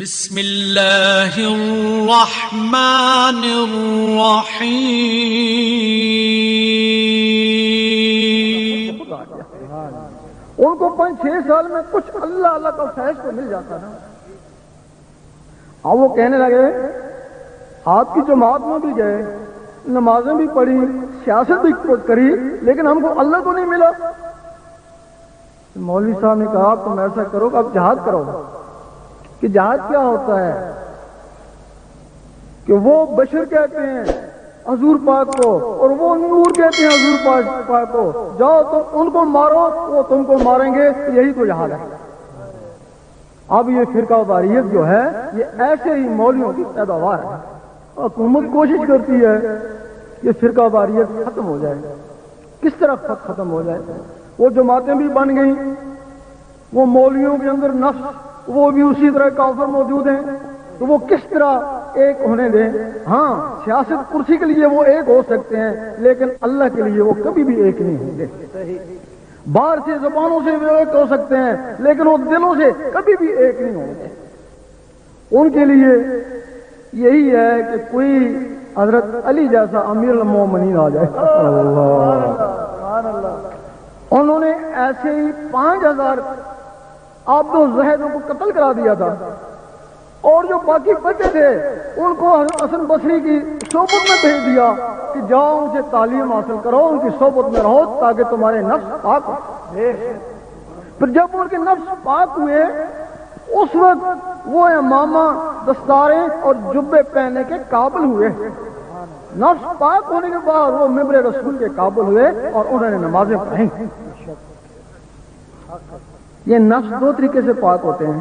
بسم اللہ الرحمن الرحیم۔ ان کو 5-6 سال میں کچھ اللہ اللہ کا فیض تو مل جاتا نا۔ اب وہ کہنے لگے آپ کی جماعت میں بھی گئے، نمازیں بھی پڑھی، سیاست بھی کری، لیکن ہم کو اللہ تو نہیں ملا۔ مولوی صاحب نے کہا تم ایسا کرو کہ آپ جہاد کرو۔ کہ جہاد کیا ہوتا ہے؟ کہ وہ بشر کہتے ہیں حضور پاک کو اور وہ نور کہتے ہیں حضور پاک کو، جاؤ تم ان کو مارو، وہ تم کو ماریں گے، یہی تو جہاد ہے۔ اب یہ فرقہ واریت جو ہے یہ ایسے ہی مولویوں کی پیداوار ہے۔ حکومت کوشش کرتی ہے کہ فرقہ واریت ختم ہو جائے۔ کس طرح ختم ہو جائے؟ وہ جماعتیں بھی بن گئیں، وہ مولویوں کے اندر نفس وہ بھی اسی طرح کافر موجود ہیں، تو وہ کس طرح ایک ہونے دیں؟ ہاں سیاست کرسی کے لیے وہ ایک ہو سکتے ہیں، لیکن اللہ کے لیے وہ کبھی بھی ایک نہیں ہوں گے۔ باہر سے زبانوں سے وہ ایک ہو سکتے ہیں، لیکن وہ دلوں سے کبھی بھی ایک نہیں ہوں گے۔ ان کے لیے یہی ہے کہ کوئی حضرت علی جیسا امیر المومنین آ جائے۔ انہوں نے ایسے ہی 5000 عبد و زہدوں کو قتل کرا دیا تھا، اور جو باقی بچے تھے ان کو حسن بصری کی صحبت میں بھیج دیا کہ جاؤ ان سے تعلیم حاصل کرو، ان کی صحبت میں رہو تاکہ تمہارے نفس پاک ہو۔ پھر جب ان کے نفس پاک ہوئے اس وقت وہ امامہ، دستاریں اور جبے پہننے کے قابل ہوئے۔ نفس پاک ہونے کے بعد وہ ممبر رسول کے قابل ہوئے اور انہوں نے نمازیں پڑھیں۔ یہ نفس 2 طریقے سے پاک ہوتے ہیں،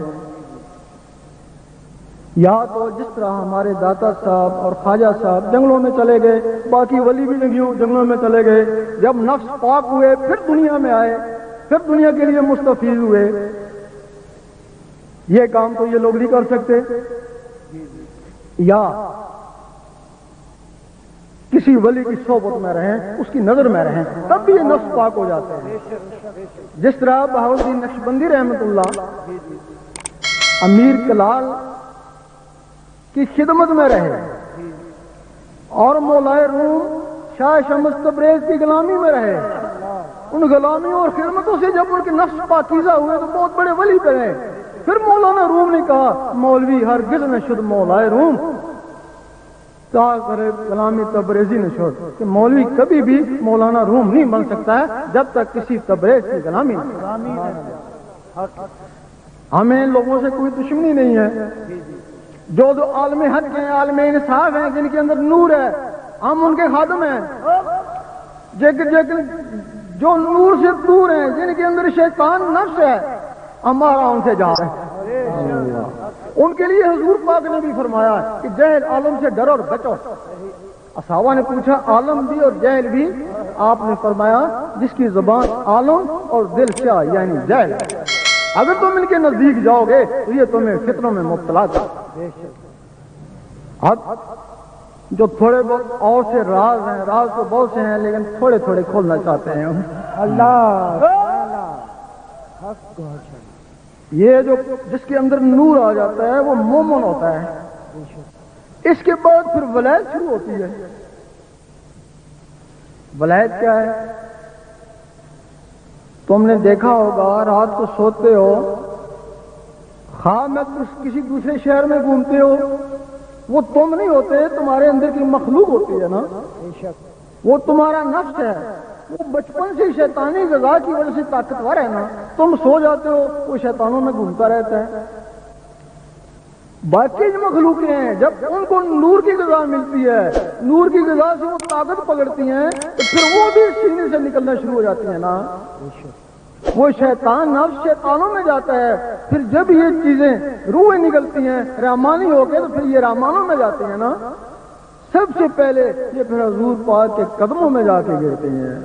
یا تو جس طرح ہمارے داتا صاحب اور خواجہ صاحب جنگلوں میں چلے گئے، باقی ولی بھی جنگلوں میں چلے گئے، جب نفس پاک ہوئے پھر دنیا میں آئے، پھر دنیا کے لیے مستفیض ہوئے۔ یہ کام تو یہ لوگ نہیں کر سکتے، یا کسی ولی کی صحبت میں رہیں، اس کی نظر میں رہیں، تب بھی یہ نفس پاک ہو جاتے ہیں۔ جس طرح بہاؤالدین نقشبندی رحمت اللہ امیر کلال کی خدمت میں رہے اور مولائے روم شاہ شمس تبریز کی غلامی میں رہے، ان غلامیوں اور خدمتوں سے جب ان کے نفس پاکیزہ ہوئے تو بہت بڑے ولی بنے۔ پھر مولانا روم نے کہا مولوی ہرگز نہ شد مولائے روم کیا کرے غلامی تبریزی نہ چھوڑ، کہ مولوی کبھی بھی مولانا روم نہیں بن سکتا ہے جب تک کسی تبریز کی غلامی نہیں۔ ہمیں لوگوں سے کوئی دشمنی نہیں ہے، جو عالم حق ہیں، عالم انصاف ہیں، جن کے اندر نور ہے، ہم ان کے خادم ہیں۔ جو نور سے دور ہیں، جن کے اندر شیطان نفس ہے، ہمارا ان سے جہاد ہے۔ ان کے لیے حضور پاک نے بھی فرمایا کہ جہل عالم سے ڈرو اور بچو۔ اصحابہ نے پوچھا عالم بھی اور جہل بھی؟ آپ نے فرمایا جس کی زبان عالم اور دل شاہ یعنی جہل ہے، اگر تم ان کے نزدیک جاؤ گے تو یہ تمہیں فتنوں میں مبتلا کر۔ اب جو تھوڑے بہت اور سے راز ہیں، راز تو بہت سے ہیں لیکن تھوڑے تھوڑے کھولنا چاہتے ہیں۔ اللہ یہ جو جس کے اندر نور آ جاتا ہے وہ مومن ہوتا ہے۔ اس کے بعد پھر ولایت شروع ہوتی ہے۔ ولایت کیا ہے؟ تم نے دیکھا ہوگا رات کو سوتے ہو، خواہ میں کسی دوسرے شہر میں گھومتے ہو، وہ تم نہیں ہوتے، تمہارے اندر کی مخلوق ہوتی ہے نا، وہ تمہارا نفس ہے، وہ بچپن سے شیطانی غذا کی وجہ سے طاقتور ہے نا، تم سو جاتے ہو وہ شیطانوں میں گھومتا رہتا ہے۔ باقی جو مخلوقیں ہیں جب ان کو نور کی غذا ملتی ہے، نور کی غذا سے وہ طاقت پکڑتی ہیں، تو پھر وہ بھی سینے سے نکلنا شروع ہو جاتی ہیں نا۔ وہ شیطان نفس شیطانوں میں جاتا ہے، پھر جب یہ چیزیں روحیں نکلتی ہیں رحمانی ہو کے تو پھر یہ رحمانوں میں جاتے ہیں نا۔ سب سے پہلے یہ پھر حضور پاک کے قدموں میں جا کے گرتے ہیں۔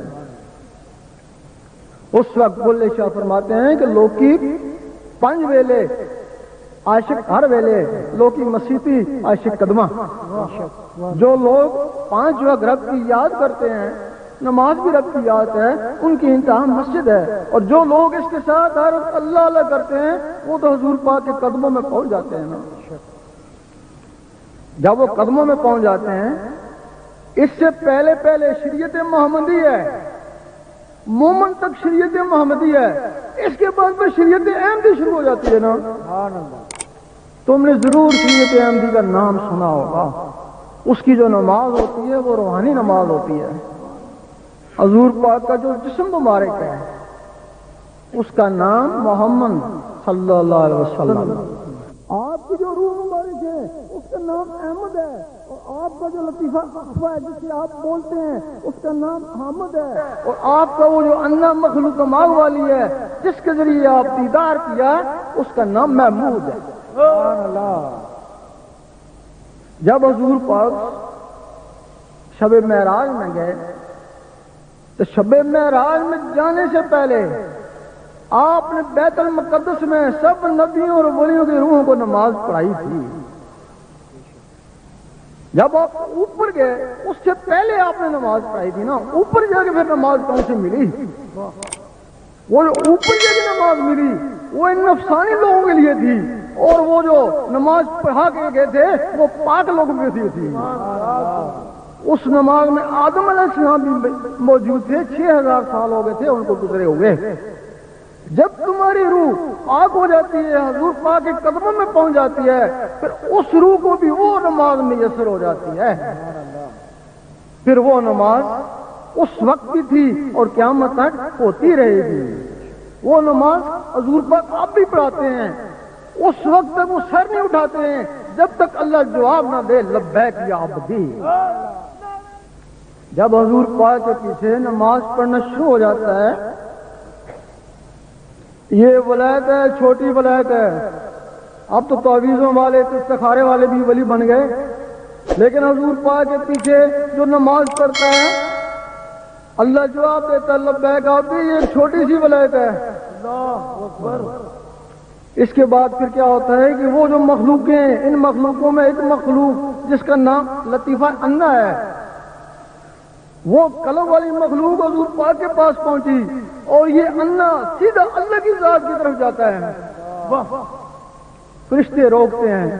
اس وقت بلے شاہ فرماتے ہیں کہ لوکی 5 ویلے عاشق ہر ویلے، لوکی مسیتی عاشق قدمہ۔ جو لوگ 5 وقت رب کی یاد کرتے ہیں نماز بھی رب کی یاد ہے، ان کی انتہا مسجد ہے، اور جو لوگ اس کے ساتھ ہر وقت اللہ اللہ کرتے ہیں وہ تو حضور پاک کے قدموں میں پہنچ جاتے ہیں نا۔ جب وہ قدموں میں پہنچ جاتے ہیں، اس سے پہلے شریعت محمدی ہے، مومن تک شریعت محمدی ہے، اس کے بعد پھر شریعت احمدی شروع ہو جاتی ہے نا۔ تم نے ضرور شریعت احمدی کا نام سنا ہوگا، اس کی جو نماز ہوتی ہے وہ روحانی نماز ہوتی ہے۔ حضور پاک کا جو جسم مبارک ہے اس کا نام محمد صلی اللہ علیہ وسلم، آپ کی جو روح مبارک ہے اس کا نام احمد ہے، اور آپ کا جو لطیفہ اخفا ہے جس سے آپ بولتے ہیں اس کا نام حامد ہے، اور آپ کا وہ جو انا مخلوق کمال والی ہے جس کے ذریعے آپ دیدار کیا اس کا نام محمود ہے۔ سبحان اللہ۔ جب حضور پاک شب معراج میں گئے تو شب معراج میں جانے سے پہلے آپ نے بیت المقدس میں سب نبیوں اور ولیوں کی روحوں کو نماز پڑھائی تھی۔ جب آپ اوپر گئے اس سے پہلے آپ نے نماز پڑھائی تھی نا، اوپر جا کے پھر نماز کون سے ملی؟ وہ جو اوپر جا کے نماز ملی وہ ان نفسانی لوگوں کے لیے تھی، اور وہ جو نماز پڑھا کے گئے تھے وہ پاک لوگوں کے لیے تھی۔ اس نماز میں آدم علیہ السلام بھی موجود تھے، 6000 سال ہو گئے تھے ان کو گزرے ہوئے۔ جب تمہاری روح پاک ہو جاتی ہے، حضور پاک کے قدموں میں پہنچ جاتی ہے، پھر اس روح کو بھی وہ نماز میسر ہو جاتی ہے۔ پھر وہ نماز اس وقت بھی تھی اور قیامت تک ہوتی رہے گی۔ وہ نماز حضور پاک آپ بھی پڑھاتے ہیں، اس وقت تک وہ سر نہیں اٹھاتے ہیں جب تک اللہ جواب نہ دے لبیک یا عبدی۔ جب حضور پاک کے پیچھے نماز پڑھنا شروع ہو جاتا ہے، یہ ولایت ہے، چھوٹی ولایت ہے۔ اب تو تعویذوں والے تو استخارے والے بھی ولی بن گئے، لیکن حضور پاک کے پیچھے جو نماز پڑھتا ہے اللہ جواب دیتا ہے لبیک عبدی، یہ چھوٹی سی ولایت ہے۔ اللہ اکبر۔ اس کے بعد پھر کیا ہوتا ہے کہ وہ جو مخلوقیں ہیں، ان مخلوقوں میں ایک مخلوق جس کا نام لطیفہ انا ہے، وہ قلب والی مخلوق حضور پاک کے پاس پہنچی، اور یہ انا سیدھا اللہ کی ذات کی طرف جاتا ہے۔ فرشتے روکتے ہیں،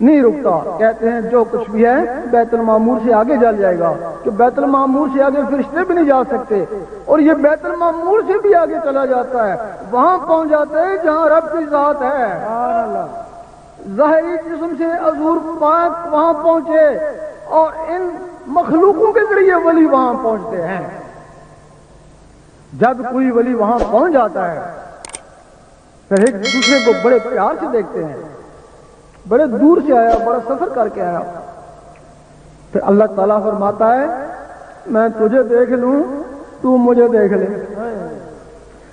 نہیں رکتا، کہتے ہیں جو کچھ بھی ہے بیت المعمور سے آگے جل جائے گا، کہ بیت المعمور سے آگے فرشتے بھی نہیں جا سکتے، اور یہ بیت المعمور سے بھی آگے چلا جاتا ہے، وہاں پہنچ جاتا ہے جہاں رب کی ذات ہے۔ ظاہری جسم سے حضور پاک وہاں پہنچے، اور ان مخلوقوں کے ذریعے ولی وہاں پہنچتے ہیں۔ جب کوئی ولی وہاں پہنچ جاتا ہے پھر ایک دوسرے کو بڑے پیار سے دیکھتے ہیں، بڑے دور سے آیا، بڑا سفر کر کے آیا، پھر اللہ تعالیٰ فرماتا ہے میں تجھے دیکھ لوں تو مجھے دیکھ لے۔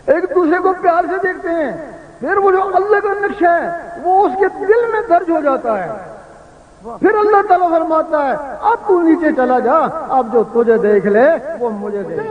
ایک دوسرے کو پیار سے دیکھتے ہیں، پھر وہ جو اللہ کا نقشہ ہے وہ اس کے دل میں درج ہو جاتا ہے، پھر اللہ تعالیٰ فرماتا ہے اب تو نیچے چلا جا، اب جو تجھے دیکھ لے وہ مجھے دیکھ لے۔